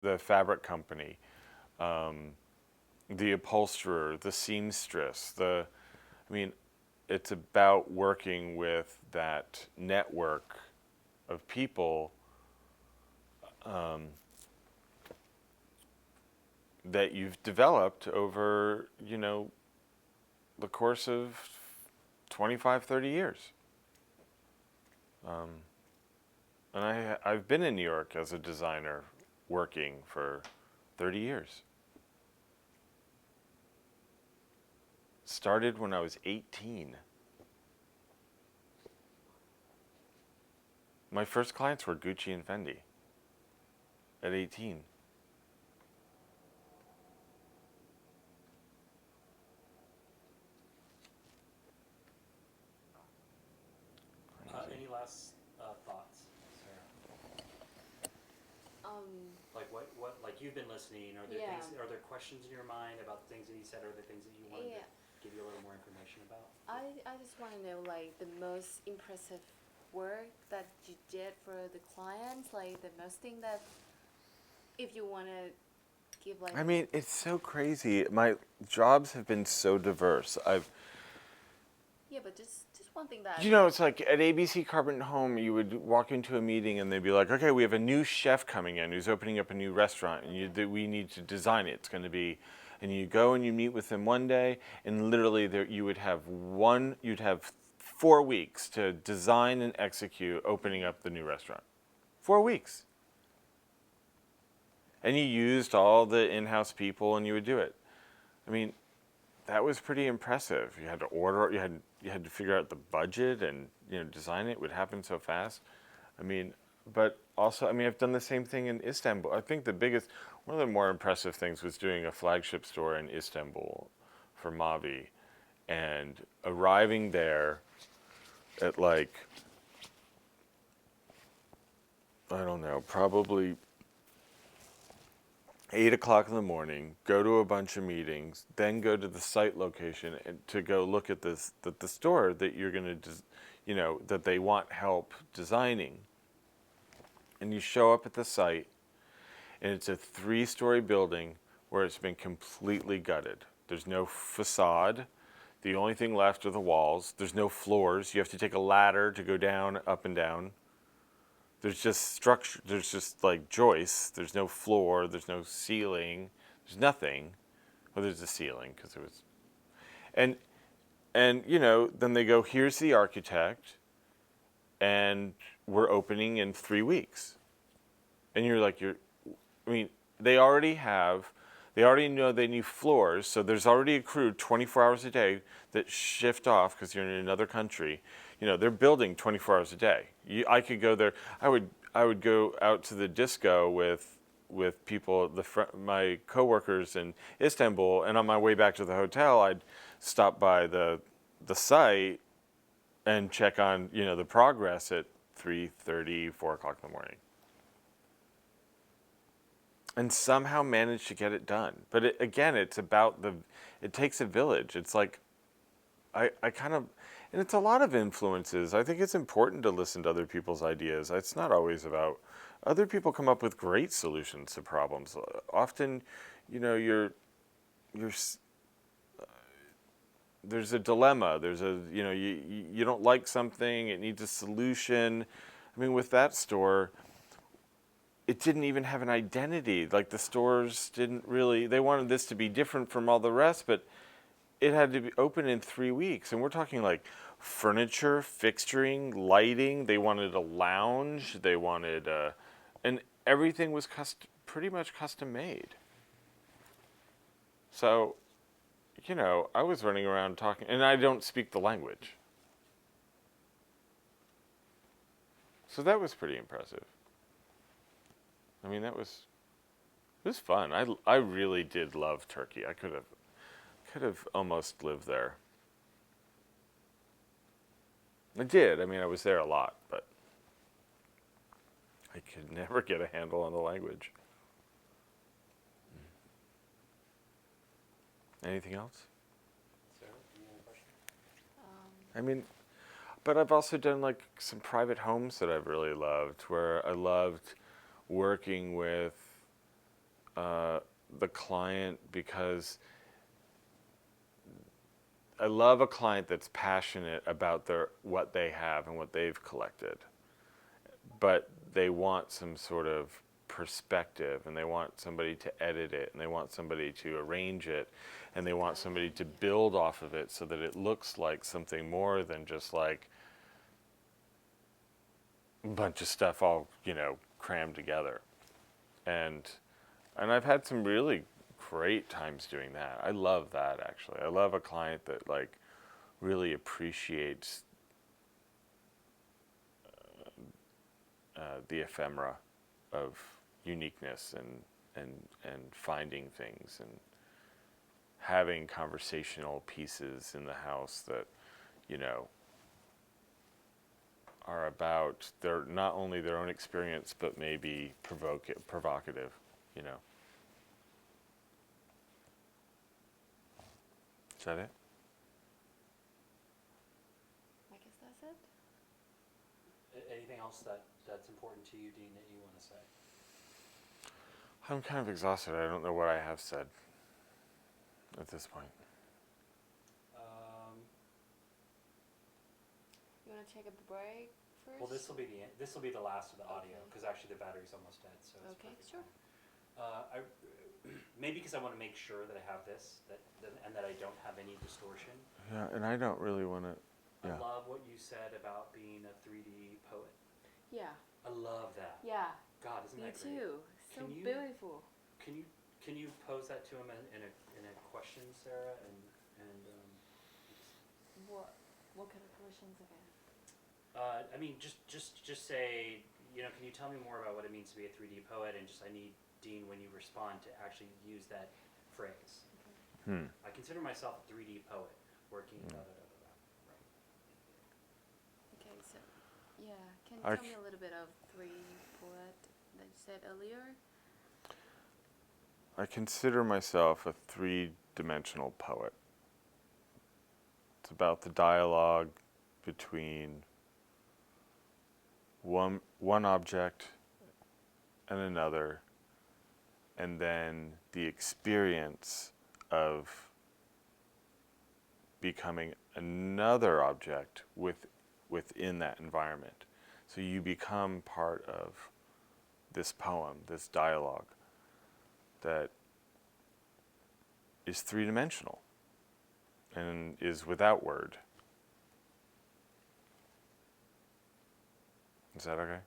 the fabric company, the upholsterer, the seamstress, I mean, it's about working with that network of people that you've developed over, the course of 25, 30 years. And I've been in New York as a designer working for 30 years. Started when I was 18. My first clients were Gucci and Fendi at 18. Any last thoughts, Sarah? Like you've been listening. Are there things? Are there questions in your mind about the things that he said, or the things that you wanted to give you a little more information about? I just want to know like the most impressive work that you did for the clients, like the most thing that if you want to give like. I mean, it's so crazy. My jobs have been so diverse. Yeah, but just one thing that. It's like at ABC Carpet and Home, you would walk into a meeting and they'd be like, okay, we have a new chef coming in who's opening up a new restaurant, and we need to design it. It's going to be, and you go and you meet with them one day, and literally you'd have 4 weeks to design and execute opening up the new restaurant. 4 weeks. And you used all the in-house people and you would do it. I mean, that was pretty impressive. You had to order, you had to figure out the budget and design it. It would happen so fast. I mean, but also, I've done the same thing in Istanbul. I think one of the more impressive things was doing a flagship store in Istanbul for Mavi, and arriving there at like, I don't know, probably 8 o'clock in the morning, go to a bunch of meetings, then go to the site location and to go look at the store that you're going to, that they want help designing. And you show up at the site, and it's a 3-story building where it's been completely gutted. There's no facade. The only thing left are the walls. There's no floors. You have to take a ladder to go down, up and down. There's just structure. There's just like joists. There's no floor. There's no ceiling. There's nothing. Well, there's a ceiling because it was, and then they go, here's the architect, and we're opening in 3 weeks. And you're like, they already know they need floors, so there's already a crew 24 hours a day that shift off because you're in another country. They're building 24 hours a day. I could go there. I would go out to the disco with people, my coworkers in Istanbul, and on my way back to the hotel, I'd stop by the site and check on the progress at 3:30, 4 o'clock in the morning, and somehow manage to get it done. But it's about it takes a village. It's like I kind of. And it's a lot of influences. I think it's important to listen to other people's ideas. It's not always about other people come up with great solutions to problems. Often, you're there's a dilemma. There's you don't like something. It needs a solution. With that store, it didn't even have an identity. Like the stores didn't really. They wanted this to be different from all the rest, but it had to be open in 3 weeks, and we're talking like furniture, fixturing, lighting. They wanted a lounge. They wanted, and everything was pretty much custom made. So, I was running around talking, and I don't speak the language. So that was pretty impressive. It was fun. I really did love Turkey. I could have almost lived there. I did. I was there a lot, but I could never get a handle on the language. Anything else? Sarah, any other questions? But I've also done like some private homes that I've really loved, where I loved working with the client, because I love a client that's passionate about what they have and what they've collected, but they want some sort of perspective, and they want somebody to edit it, and they want somebody to arrange it, and they want somebody to build off of it so that it looks like something more than just like a bunch of stuff all, crammed together. And I've had some really great times doing that. I love that, actually. I love a client that like really appreciates the ephemera of uniqueness and finding things and having conversational pieces in the house that, are about not only their own experience but maybe provocative, Is that it? I guess that's it. Anything else that's important to you, Dean, that you want to say? I'm kind of exhausted. I don't know what I have said at this point. You want to take a break first? Well, this will be the last of the audio, because actually the battery's almost dead. So it's Okay, perfect sure. time. Maybe because I want to make sure that I have this, and that I don't have any distortion. Yeah, and I don't really want to. Yeah. I love what you said about being a 3D poet. Yeah. I love that. Yeah. God, isn't Me that great? too. So beautiful. Can you pose that to him in a question, Sarah? And What kind of questions again? I mean, just say, can you tell me more about what it means to be a 3D poet? And I need Dean, when you respond, to actually use that phrase. Okay. I consider myself a 3D poet, working. Right. Okay, so yeah, can you tell me a little bit of 3D poet that you said earlier? I consider myself a three-dimensional poet. It's about the dialogue between one object and another, and then the experience of becoming another object within that environment. So you become part of this poem, this dialogue that is three-dimensional and is without word. Is that okay?